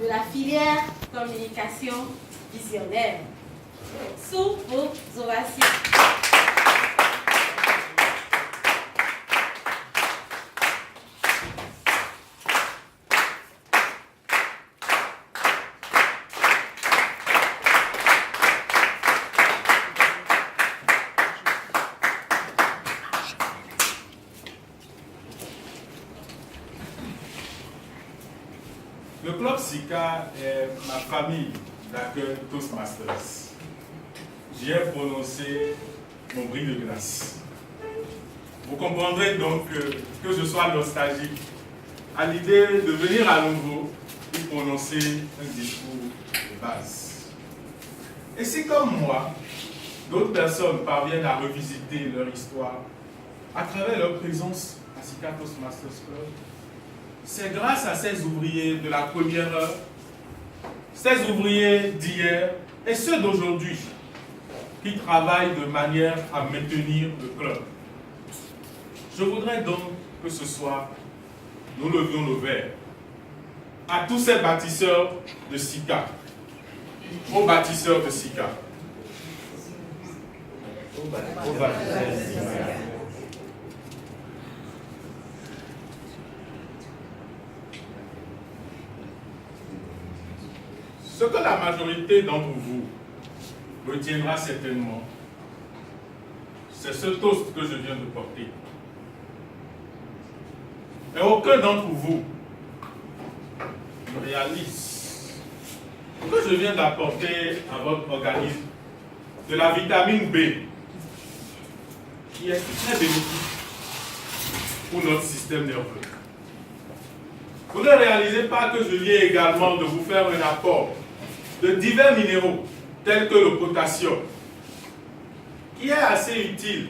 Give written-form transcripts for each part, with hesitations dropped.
de la filière communication visionnaire. Sous vos ovations. Le Club SICA est ma famille d'accueil Toastmasters. J'y ai prononcé mon bris de glace. Vous comprendrez donc que je sois nostalgique à l'idée de venir à nouveau y prononcer un discours de base. Et si comme moi, d'autres personnes parviennent à revisiter leur histoire à travers leur présence à SICA Toastmasters Club, c'est grâce à ces ouvriers de la première heure, ces ouvriers d'hier et ceux d'aujourd'hui qui travaillent de manière à maintenir le club. Je voudrais donc que ce soir, nous levions nos verres à tous ces bâtisseurs de SICA, aux bâtisseurs de SICA. Aux bâtisseurs de SICA. Ce que la majorité d'entre vous retiendra certainement, c'est ce toast que je viens de porter. Et aucun d'entre vous ne réalise que je viens d'apporter à votre organisme de la vitamine B, qui est très bénéfique pour notre système nerveux. Vous ne réalisez pas que je viens également de vous faire un apport de divers minéraux, tels que le potassium, qui est assez utile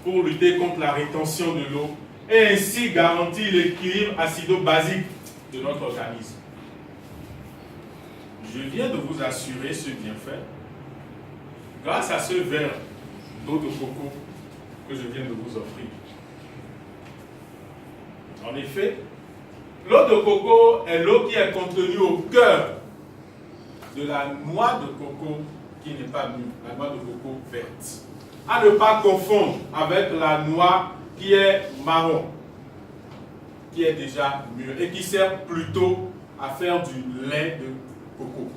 pour lutter contre la rétention de l'eau et ainsi garantir l'équilibre acido-basique de notre organisme. Je viens de vous assurer ce bienfait grâce à ce verre d'eau de coco que je viens de vous offrir. En effet, l'eau de coco est l'eau qui est contenue au cœur de la noix de coco qui n'est pas mûre, la noix de coco verte. À ne pas confondre avec la noix qui est marron, qui est déjà mûre et qui sert plutôt à faire du lait de coco.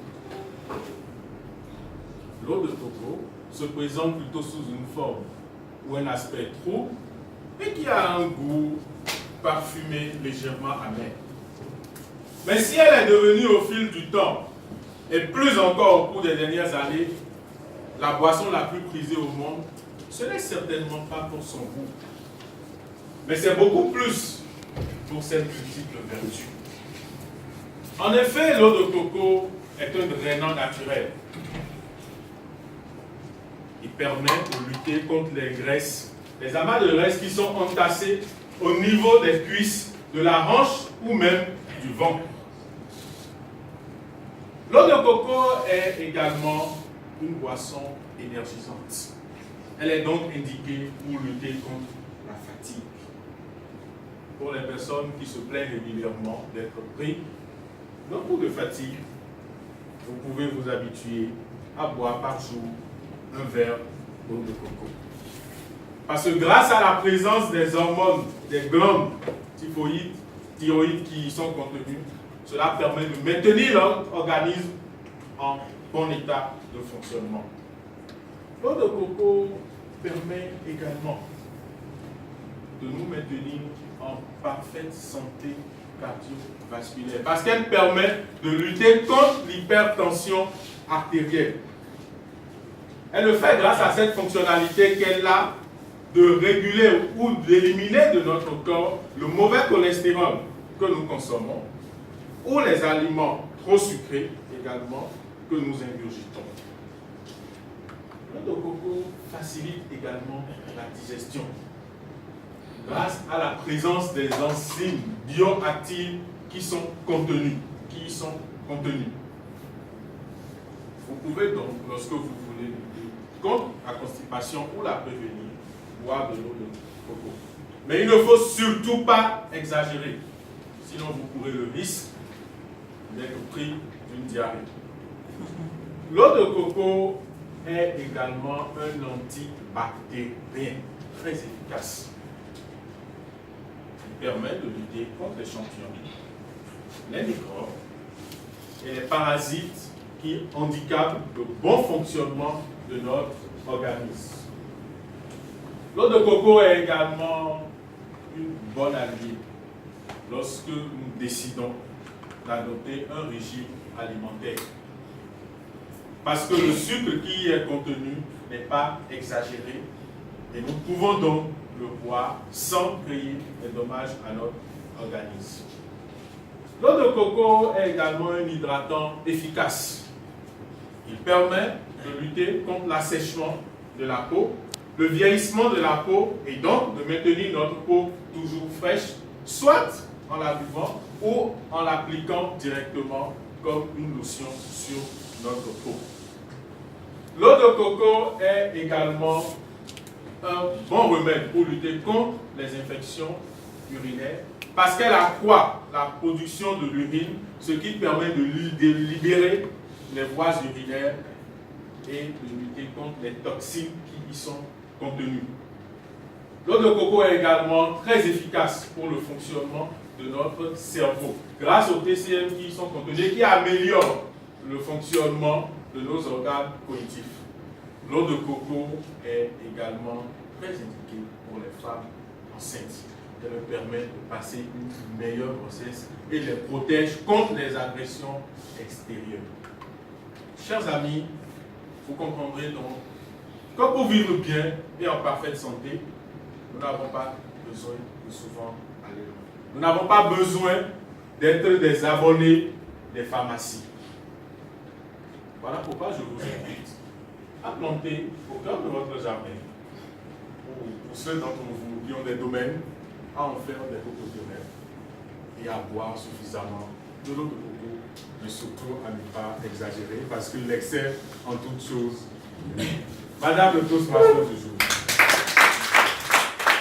L'eau de coco se présente plutôt sous une forme ou un aspect trouble et qui a un goût parfumé légèrement amer. Mais si elle est devenue au fil du temps, et plus encore au cours des dernières années, la boisson la plus prisée au monde, ce n'est certainement pas pour son goût, mais c'est beaucoup plus pour ses multiples vertus. En effet, l'eau de coco est un drainant naturel. Il permet de lutter contre les graisses, les amas de graisse qui sont entassés au niveau des cuisses, de la hanche ou même du ventre. L'eau de coco est également une boisson énergisante. Elle est donc indiquée pour lutter contre la fatigue. Pour les personnes qui se plaignent régulièrement d'être pris d'un coup de fatigue, vous pouvez vous habituer à boire par jour un verre d'eau de coco. Parce que grâce à la présence des hormones, des glandes thyroïdes qui y sont contenues, cela permet de maintenir notre organisme en bon état de fonctionnement. L'eau de coco permet également de nous maintenir en parfaite santé cardiovasculaire parce qu'elle permet de lutter contre l'hypertension artérielle. Elle le fait grâce à cette fonctionnalité qu'elle a de réguler ou d'éliminer de notre corps le mauvais cholestérol que nous consommons ou les aliments trop sucrés également que nous ingurgitons. L'eau de coco facilite également la digestion grâce à la présence des enzymes bioactives qui sont contenues. Vous pouvez donc, lorsque vous voulez lutter contre la constipation ou la prévenir, boire de l'eau de coco. Mais il ne faut surtout pas exagérer, sinon vous courez le risque d'être pris d'une diarrhée. L'eau de coco est également un antibactérien très efficace. Il permet de lutter contre les champignons, les microbes et les parasites qui handicapent le bon fonctionnement de notre organisme. L'eau de coco est également une bonne alliée lorsque nous décidons d'adopter un régime alimentaire. Parce que le sucre qui y est contenu n'est pas exagéré et nous pouvons donc le boire sans créer des dommages à notre organisme. L'eau de coco est également un hydratant efficace. Il permet de lutter contre l'assèchement de la peau, le vieillissement de la peau et donc de maintenir notre peau toujours fraîche, soit en la buvant ou en l'appliquant directement comme une lotion sur notre peau. L'eau de coco est également un bon remède pour lutter contre les infections urinaires parce qu'elle accroît la production de l'urine, ce qui permet de libérer les voies urinaires et de lutter contre les toxines qui y sont contenues. L'eau de coco est également très efficace pour le fonctionnement de notre cerveau grâce aux TCM qui y sont contenus et qui améliorent le fonctionnement de nos organes cognitifs. L'eau de coco est également très indiquée pour les femmes enceintes. Elle leur permet de passer une meilleure grossesse et les protège contre les agressions extérieures. Chers amis, vous comprendrez donc que pour vivre bien et en parfaite santé, nous n'avons pas besoin de souvent aller loin. Nous n'avons pas besoin d'être des abonnés des pharmacies. Voilà pourquoi je vous invite à planter au cœur de votre jardin, pour ceux d'entre vous qui ont des domaines, à en faire des cocotières et à boire suffisamment de l'eau de coco, mais surtout à ne pas exagérer parce que l'excès en toute chose. Madame le toastmaster du jour.